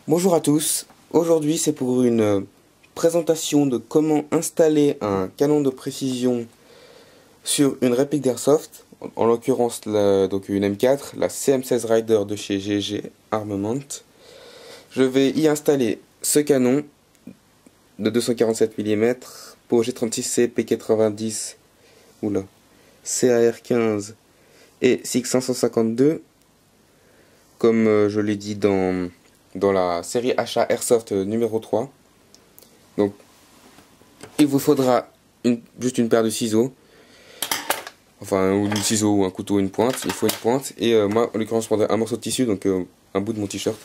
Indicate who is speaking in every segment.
Speaker 1: Bonjour à tous, aujourd'hui c'est pour une présentation de comment installer un canon de précision sur une réplique d'Airsoft, en l'occurrence donc une M4, la CM16 Rider de chez GG Armament. Je vais y installer ce canon de 247 mm pour G36C, P90, oula, CAR15 et SIG 552, comme je l'ai dit dans la série achat Airsoft numéro 3. Donc il vous faudra juste une paire de ciseaux, enfin ou du ciseau ou un couteau, une pointe, il faut une pointe, et moi en l'occurrence je prendrai un morceau de tissu, donc un bout de mon t-shirt.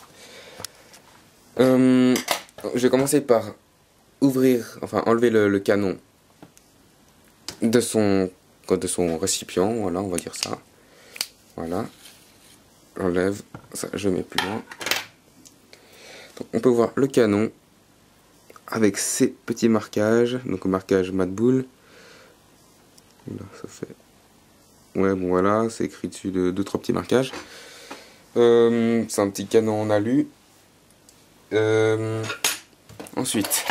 Speaker 1: Je vais commencer par enlever le canon de son récipient, voilà, on va dire ça. Voilà, j'enlève ça, je mets plus loin. Donc, on peut voir le canon avec ses petits marquages, donc marquage mat boule. Là, ça fait, ouais, bon voilà, c'est écrit dessus de 2-3 petits marquages. C'est un petit canon en alu. Ensuite,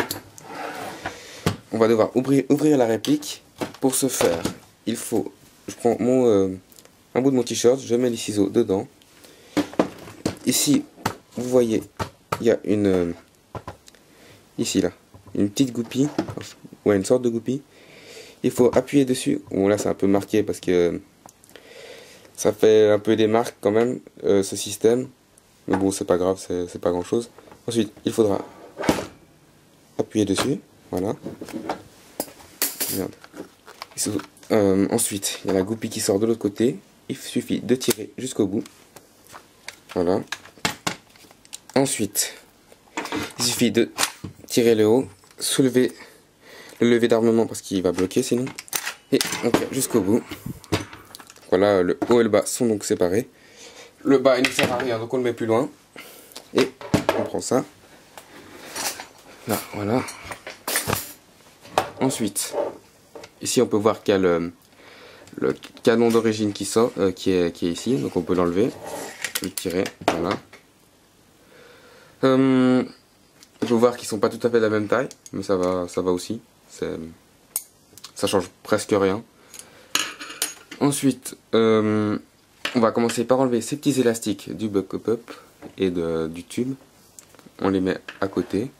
Speaker 1: on va devoir ouvrir la réplique. Pour ce faire, je prends un bout de mon t-shirt, je mets les ciseaux dedans. Ici, vous voyez, il y a ici là, une petite goupille, ouais, une sorte de goupille. Il faut appuyer dessus. Bon, là c'est un peu marqué parce que ça fait un peu des marques quand même, ce système. Mais bon, c'est pas grave, c'est pas grand chose. Ensuite, il faudra appuyer dessus, voilà. Merde. Ensuite, il y a la goupille qui sort de l'autre côté. Il suffit de tirer jusqu'au bout. Voilà. Ensuite, il suffit de tirer le haut, soulever le levier d'armement parce qu'il va bloquer sinon. Et on tire jusqu'au bout. Voilà, le haut et le bas sont donc séparés. Le bas il ne sert à rien, donc on le met plus loin. Et on prend ça. Là, voilà. Ensuite, ici on peut voir qu'il y a le canon d'origine qui sort, qui est ici, donc on peut l'enlever, le tirer, voilà. On peut voir qu'ils sont pas tout à fait de la même taille, mais ça va aussi. Ça change presque rien. Ensuite, on va commencer par enlever ces petits élastiques du buck up et du tube. On les met à côté.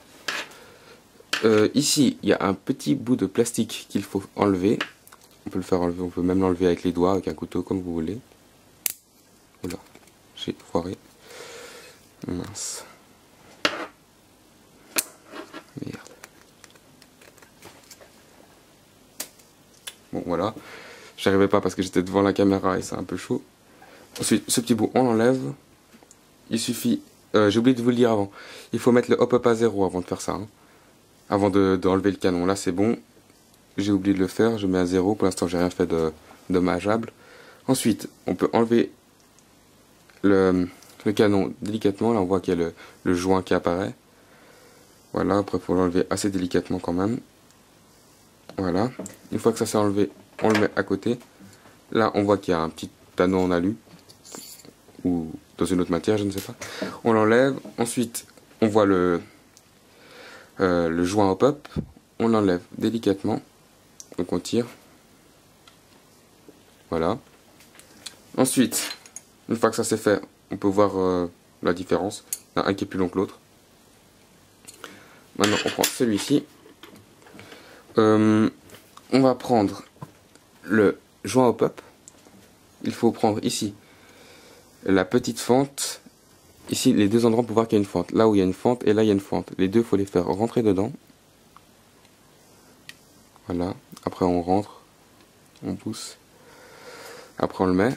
Speaker 1: Ici, il y a un petit bout de plastique qu'il faut enlever. On peut le faire enlever, on peut même l'enlever avec les doigts, avec un couteau, comme vous voulez. Oula, j'ai foiré. Mince. Merde. Bon, voilà. J'arrivais pas parce que j'étais devant la caméra et c'est un peu chaud. Ensuite, ce petit bout, on l'enlève. Il suffit... j'ai oublié de vous le dire avant. Il faut mettre le hop-up à 0 avant de faire ça. Hein. Avant d'enlever le canon. Là, c'est bon. J'ai oublié de le faire. Je mets à 0. Pour l'instant, j'ai rien fait de dommageable. Ensuite, on peut enlever le canon délicatement. Là, on voit qu'il y a le joint qui apparaît. Voilà. Après, il faut l'enlever assez délicatement quand même. Voilà. Une fois que ça s'est enlevé, on le met à côté. Là, on voit qu'il y a un petit anneau en alu. Ou dans une autre matière, je ne sais pas. On l'enlève. Ensuite, on voit le joint hop-up. On l'enlève délicatement. Donc on tire. Voilà. Ensuite, une fois que ça c'est fait, on peut voir la différence. Il y en a un qui est plus long que l'autre. Maintenant, on prend celui-ci. On va prendre le joint hop-up. Il faut prendre ici la petite fente. Ici, les deux endroits pour voir qu'il y a une fente. Là où il y a une fente et là il y a une fente. Les deux, il faut les faire rentrer dedans. Voilà. Après, on rentre. On pousse. Après, on le met.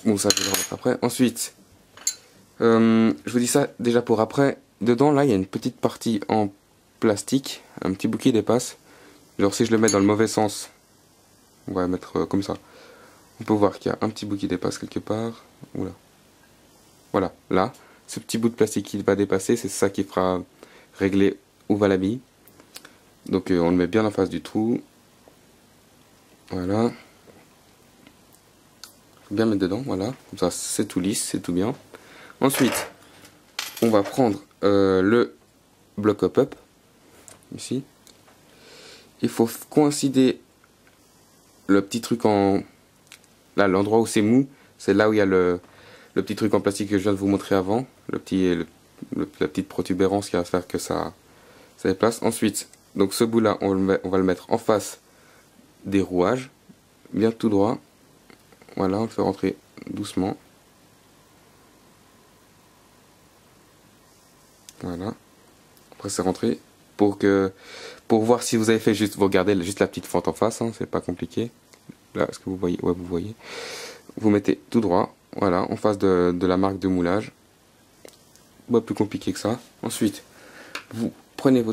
Speaker 1: Bon, ça, je le rentre après. Ensuite, je vous dis ça déjà pour après. Dedans, là, il y a une petite partie en plastique. Un petit bout qui dépasse. Genre, si je le mets dans le mauvais sens, on va mettre comme ça. On peut voir qu'il y a un petit bout qui dépasse quelque part. Oula. Voilà, là, ce petit bout de plastique qui va dépasser, c'est ça qui fera régler où va la bille. Donc on le met bien en face du trou. Voilà. Faut bien mettre dedans, voilà. Comme ça, c'est tout lisse, c'est tout bien. Ensuite, on va prendre le bloc hop-up, ici. Il faut coïncider le petit truc en... Là, l'endroit où c'est mou, c'est là où il y a le petit truc en plastique que je viens de vous montrer avant. La petite protubérance qui va faire que ça déplace. Ensuite, donc ce bout-là, on va le mettre en face des rouages, bien tout droit. Voilà, on le fait rentrer doucement. Voilà. Après, c'est rentré. Pour voir si vous avez fait juste, vous regardez juste la petite fente en face, hein, c'est pas compliqué. Là, est-ce que vous voyez? Ouais, vous voyez. Vous mettez tout droit, voilà, en face de la marque de moulage. Pas plus compliqué que ça. Ensuite, vous prenez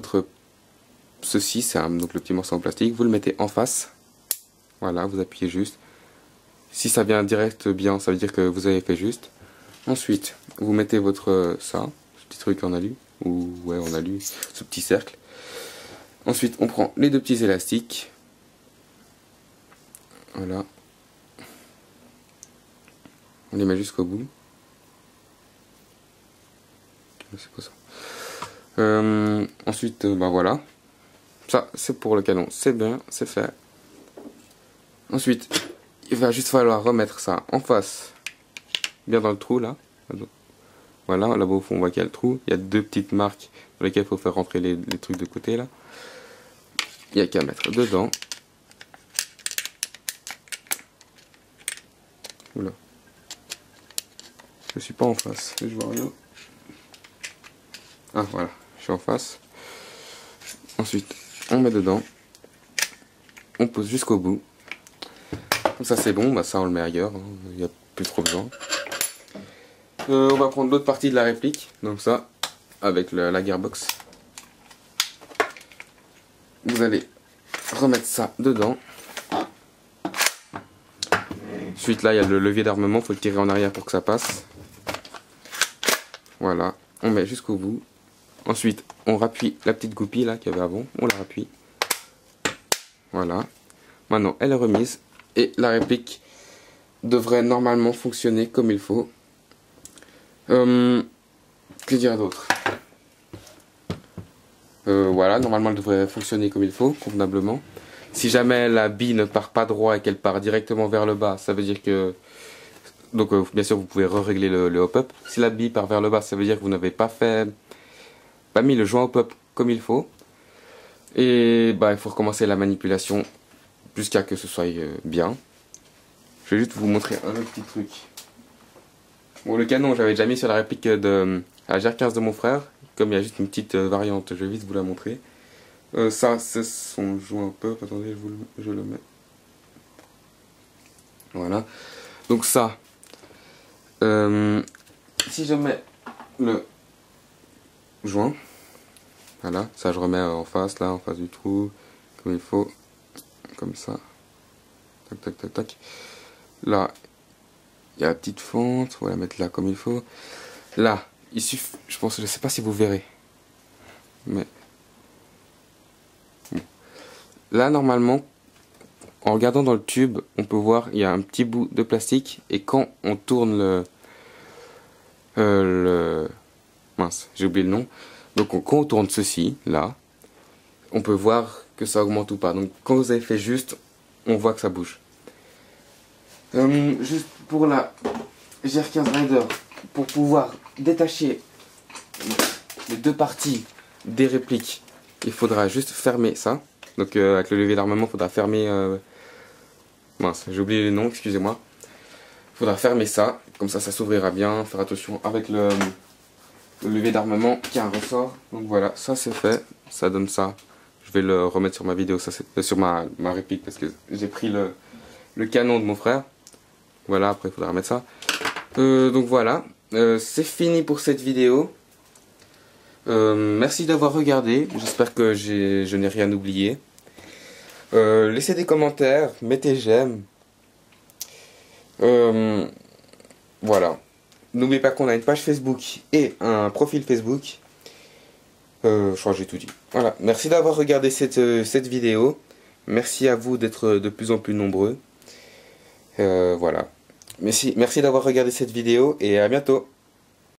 Speaker 1: ceci, c'est donc le petit morceau en plastique, vous le mettez en face. Voilà, vous appuyez juste. Si ça vient direct bien, ça veut dire que vous avez fait juste. Ensuite, vous mettez ce petit truc en alu, ou ouais en alu, ce petit cercle. Ensuite, on prend les deux petits élastiques. Voilà. On les met jusqu'au bout. C'est quoi ça? Ensuite, bah voilà. Ça, c'est pour le canon. C'est bien, c'est fait. Ensuite, il va juste falloir remettre ça en face. Bien dans le trou, là. Voilà, là-bas au fond, on voit qu'il y a le trou. Il y a deux petites marques dans lesquelles il faut faire rentrer les trucs de côté, là. Il n'y a qu'à mettre dedans. Oula. Je suis pas en face, je vois rien. Ah voilà, je suis en face. Ensuite, on met dedans. On pose jusqu'au bout. Comme ça c'est bon, bah ça on le met ailleurs, hein. Il n'y a plus trop besoin. On va prendre l'autre partie de la réplique, donc ça, avec la gearbox. Vous allez remettre ça dedans. Ensuite là il y a le levier d'armement, il faut le tirer en arrière pour que ça passe. Voilà, on met jusqu'au bout. Ensuite on rappuie la petite goupille là qu'il y avait avant, on la rappuie. Voilà, maintenant elle est remise et la réplique devrait normalement fonctionner comme il faut. Que dire d'autre? Voilà, normalement elle devrait fonctionner comme il faut, convenablement. Si jamais la bille ne part pas droit et qu'elle part directement vers le bas, ça veut dire que... Donc bien sûr vous pouvez régler le hop-up. Si la bille part vers le bas, ça veut dire que vous n'avez pas mis le joint hop-up comme il faut. Et bah il faut recommencer la manipulation jusqu'à ce que ce soit bien. Je vais juste vous montrer un autre petit truc. Bon, le canon j'avais déjà mis sur la réplique de la GR15 de mon frère. Comme il y a juste une petite variante, je vais vite vous la montrer. Ça c'est son joint hop-up. Attendez, je le mets. Voilà. Donc ça, si je mets le joint, voilà, ça je remets en face, là, en face du trou, comme il faut, comme ça, tac, tac, tac, tac. Là, il y a la petite fente, on va la mettre là comme il faut. Là, il suffit, je sais pas si vous verrez, mais bon. Là, normalement, en regardant dans le tube, on peut voir, il y a un petit bout de plastique, et quand on tourne mince, j'ai oublié le nom. Donc quand on tourne ceci, là, on peut voir que ça augmente ou pas. Donc quand vous avez fait juste, on voit que ça bouge. Juste pour la GR15 Rider, pour pouvoir détacher les deux parties des répliques, il faudra juste fermer ça. Donc avec le levier d'armement, il faudra fermer... mince, j'ai oublié le nom, excusez-moi. Il faudra fermer ça, comme ça s'ouvrira bien. Faire attention avec le levier d'armement qui a un ressort. Donc voilà, ça c'est fait, ça donne ça. Je vais le remettre sur ma vidéo, ça c'est sur ma réplique parce que j'ai pris le canon de mon frère. Voilà, après il faudra remettre ça. Donc voilà, c'est fini pour cette vidéo. Merci d'avoir regardé, j'espère que je n'ai rien oublié. Laissez des commentaires, mettez j'aime. Voilà. N'oubliez pas qu'on a une page Facebook et un profil Facebook. Je crois que j'ai tout dit. Voilà. Merci d'avoir regardé cette vidéo. Merci à vous d'être de plus en plus nombreux. Voilà. Merci d'avoir regardé cette vidéo et à bientôt.